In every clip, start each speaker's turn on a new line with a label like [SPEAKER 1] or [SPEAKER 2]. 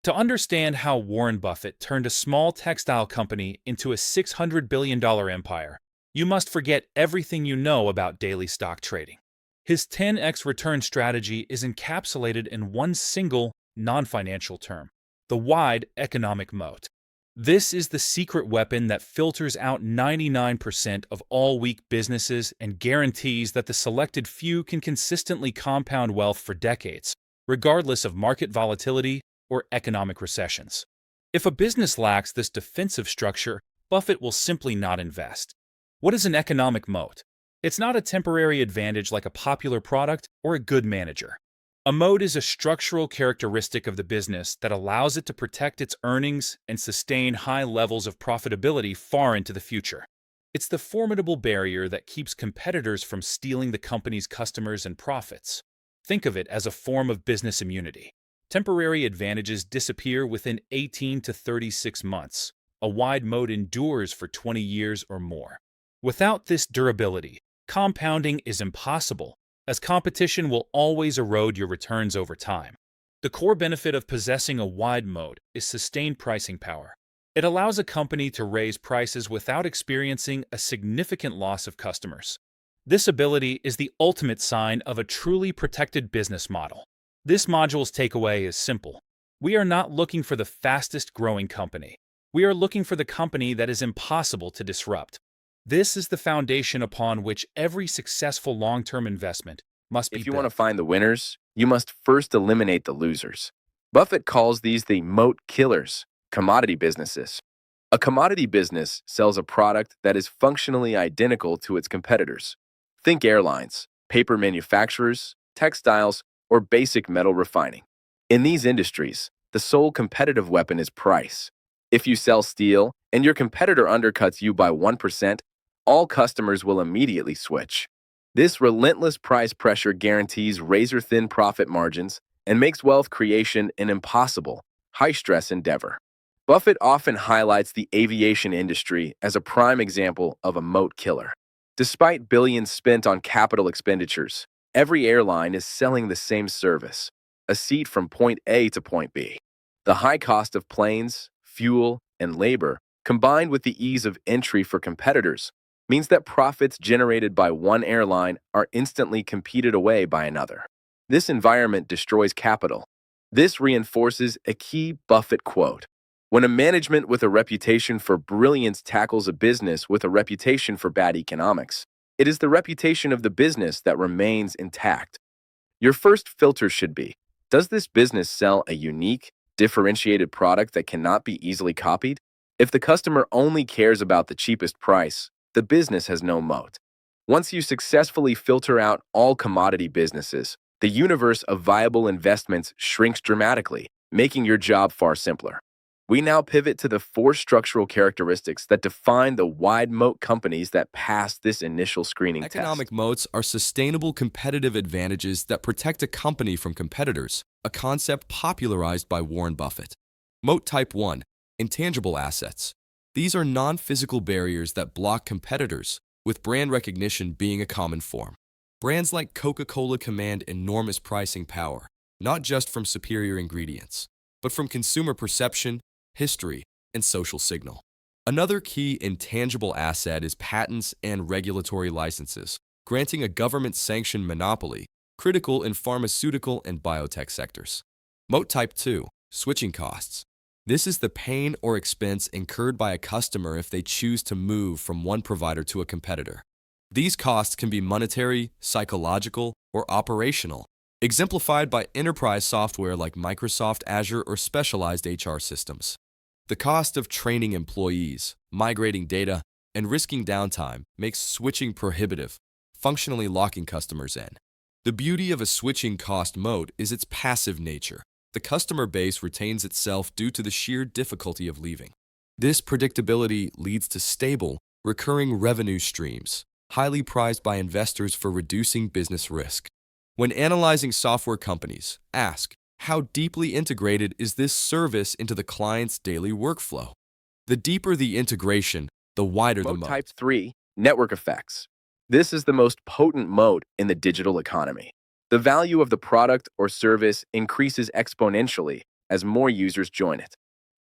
[SPEAKER 1] To understand how Warren Buffett turned a small textile company into a $600 billion empire, you must forget everything you know about daily stock trading. His 10x return strategy is encapsulated in one single, non-financial term: the wide economic moat. This is the secret weapon that filters out 99% of all weak businesses and guarantees that the selected few can consistently compound wealth for decades, regardless of market volatility or economic recessions. If a business lacks this defensive structure, Buffett will simply not invest. What is an economic moat? It's not a temporary advantage like a popular product or a good manager. A moat is a structural characteristic of the business that allows it to protect its earnings and sustain high levels of profitability far into the future. It's the formidable barrier that keeps competitors from stealing the company's customers and profits. Think of it as a form of business immunity. Temporary advantages disappear within 18 to 36 months. A wide moat endures for 20 years or more. Without this durability, compounding is impossible, as competition will always erode your returns over time. The core benefit of possessing a wide moat is sustained pricing power. It allows a company to raise prices without experiencing a significant loss of customers. This ability is the ultimate sign of a truly protected business model. This module's takeaway is simple. We are not looking for the fastest growing company. We are looking for the company that is impossible to disrupt. This is the foundation upon which every successful long-term investment must be
[SPEAKER 2] If you
[SPEAKER 1] built.
[SPEAKER 2] want to find the winners, you must first eliminate the losers. Buffett calls these the moat killers, commodity businesses. A commodity business sells a product that is functionally identical to its competitors. Think airlines, paper manufacturers, textiles, or basic metal refining. In these industries, the sole competitive weapon is price. If you sell steel and your competitor undercuts you by 1%, all customers will immediately switch. This relentless price pressure guarantees razor-thin profit margins and makes wealth creation an impossible, high-stress endeavor. Buffett often highlights the aviation industry as a prime example of a moat killer. Despite billions spent on capital expenditures, every airline is selling the same service: a seat from point A to point B. The high cost of planes, fuel, and labor, combined with the ease of entry for competitors, means that profits generated by one airline are instantly competed away by another. This environment destroys capital. This reinforces a key Buffett quote: "When a management with a reputation for brilliance tackles a business with a reputation for bad economics, it is the reputation of the business that remains intact." Your first filter should be: does this business sell a unique, differentiated product that cannot be easily copied? If the customer only cares about the cheapest price, the business has no moat. Once you successfully filter out all commodity businesses, the universe of viable investments shrinks dramatically, making your job far simpler. We now pivot to the 4 structural characteristics that define the wide moat companies that pass this initial screening test.
[SPEAKER 3] Economic moats are sustainable competitive advantages that protect a company from competitors, a concept popularized by Warren Buffett. Moat Type 1: Intangible assets. These are non-physical barriers that block competitors, with brand recognition being a common form. Brands like Coca-Cola command enormous pricing power, not just from superior ingredients, but from consumer perception, history, and social signal. Another key intangible asset is patents and regulatory licenses, granting a government-sanctioned monopoly, critical in pharmaceutical and biotech sectors. Moat Type 2: Switching costs. This is the pain or expense incurred by a customer if they choose to move from one provider to a competitor. These costs can be monetary, psychological, or operational, exemplified by enterprise software like Microsoft Azure or specialized HR systems. The cost of training employees, migrating data, and risking downtime makes switching prohibitive, functionally locking customers in. The beauty of a switching cost moat is its passive nature. The customer base retains itself due to the sheer difficulty of leaving. This predictability leads to stable, recurring revenue streams, highly prized by investors for reducing business risk. When analyzing software companies, ask, how deeply integrated is this service into the client's daily workflow? The deeper the integration, the wider the
[SPEAKER 2] Moat
[SPEAKER 3] moat.
[SPEAKER 2] Type 3: Network effects. This is the most potent moat in the digital economy. The value of the product or service increases exponentially as more users join it.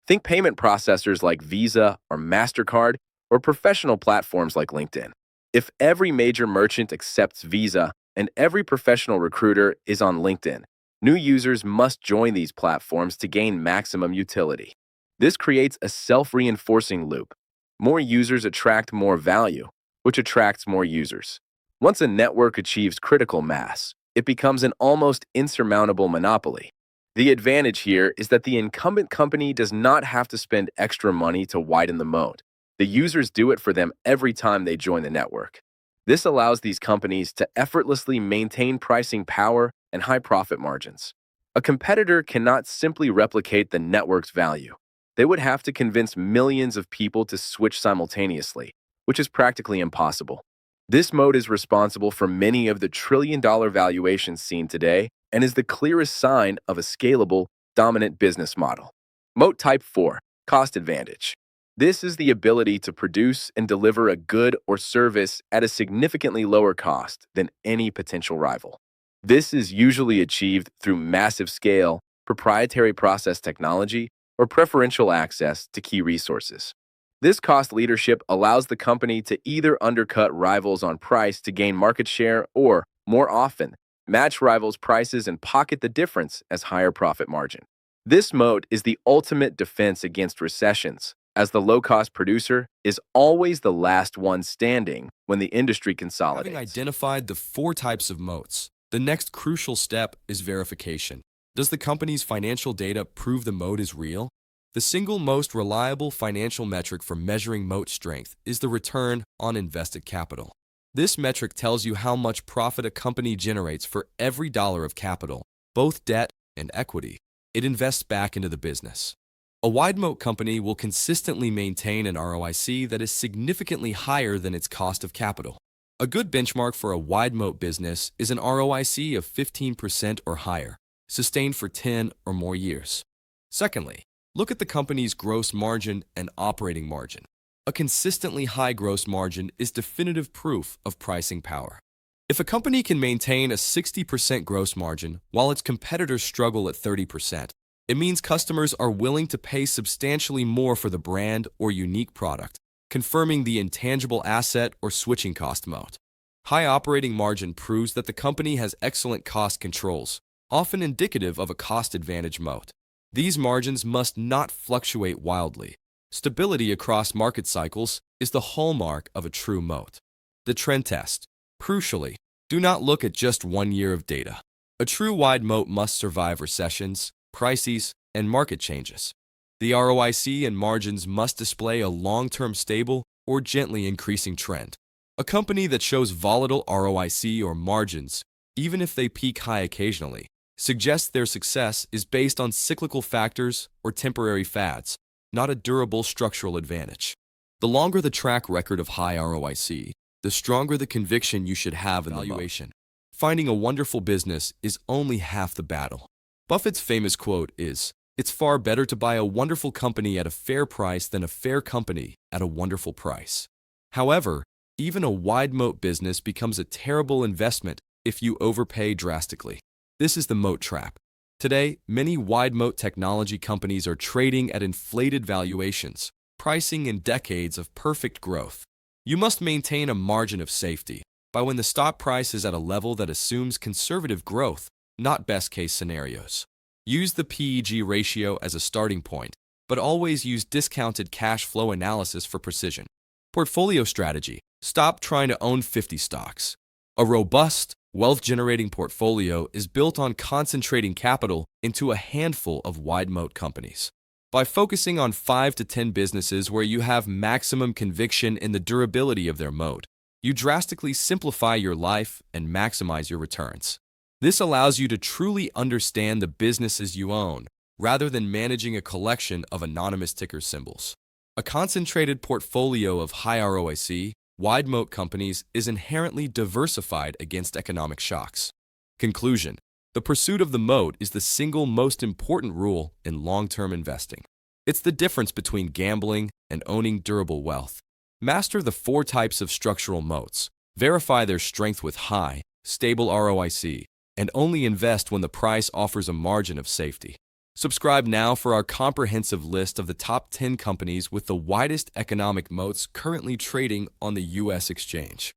[SPEAKER 2] Think payment processors like Visa or MasterCard or professional platforms like LinkedIn. If every major merchant accepts Visa and every professional recruiter is on LinkedIn, new users must join these platforms to gain maximum utility. This creates a self-reinforcing loop. More users attract more value, which attracts more users. Once a network achieves critical mass, it becomes an almost insurmountable monopoly. The advantage here is that the incumbent company does not have to spend extra money to widen the moat. The users do it for them every time they join the network. This allows these companies to effortlessly maintain pricing power and high profit margins. A competitor cannot simply replicate the network's value. They would have to convince millions of people to switch simultaneously, which is practically impossible. This moat is responsible for many of the trillion-dollar valuations seen today and is the clearest sign of a scalable, dominant business model. Moat Type 4, Cost Advantage. This is the ability to produce and deliver a good or service at a significantly lower cost than any potential rival. This is usually achieved through massive scale, proprietary process technology, or preferential access to key resources. This cost leadership allows the company to either undercut rivals on price to gain market share or, more often, match rivals' prices and pocket the difference as higher profit margin. This moat is the ultimate defense against recessions, as the low-cost producer is always the last one standing when the industry consolidates.
[SPEAKER 3] Having identified the 4 types of moats, the next crucial step is verification. Does the company's financial data prove the moat is real? The single most reliable financial metric for measuring moat strength is the return on invested capital. This metric tells you how much profit a company generates for every dollar of capital, both debt and equity, it invests back into the business. A wide moat company will consistently maintain an ROIC that is significantly higher than its cost of capital. A good benchmark for a wide moat business is an ROIC of 15% or higher, sustained for 10 or more years. Secondly, look at the company's gross margin and operating margin. A consistently high gross margin is definitive proof of pricing power. If a company can maintain a 60% gross margin while its competitors struggle at 30%, it means customers are willing to pay substantially more for the brand or unique product, confirming the intangible asset or switching cost moat. High operating margin proves that the company has excellent cost controls, often indicative of a cost advantage moat. These margins must not fluctuate wildly. Stability across market cycles is the hallmark of a true moat. The trend test. Crucially, do not look at just 1 year of data. A true wide moat must survive recessions, crises, and market changes. The ROIC and margins must display a long-term stable or gently increasing trend. A company that shows volatile ROIC or margins, even if they peak high occasionally, suggests their success is based on cyclical factors or temporary fads, not a durable structural advantage. The longer the track record of high ROIC, the stronger the conviction you should have in the valuation. Finding a wonderful business is only half the battle. Buffett's famous quote is, "It's far better to buy a wonderful company at a fair price than a fair company at a wonderful price." However, even a wide moat business becomes a terrible investment if you overpay drastically. This is the moat trap. Today, many wide moat technology companies are trading at inflated valuations, pricing in decades of perfect growth. You must maintain a margin of safety by when the stock price is at a level that assumes conservative growth, not best-case scenarios. Use the PEG ratio as a starting point, but always use discounted cash flow analysis for precision. Portfolio strategy. Stop trying to own 50 stocks. A robust, wealth-generating portfolio is built on concentrating capital into a handful of wide moat companies. By focusing on 5 to 10 businesses where you have maximum conviction in the durability of their moat, you drastically simplify your life and maximize your returns. This allows you to truly understand the businesses you own, rather than managing a collection of anonymous ticker symbols. A concentrated portfolio of high ROIC, wide moat companies is inherently diversified against economic shocks. Conclusion. The pursuit of the moat is the single most important rule in long-term investing. It's the difference between gambling and owning durable wealth. Master the 4 types of structural moats, verify their strength with high, stable ROIC, and only invest when the price offers a margin of safety. Subscribe now for our comprehensive list of the top 10 companies with the widest economic moats currently trading on the U.S. exchange.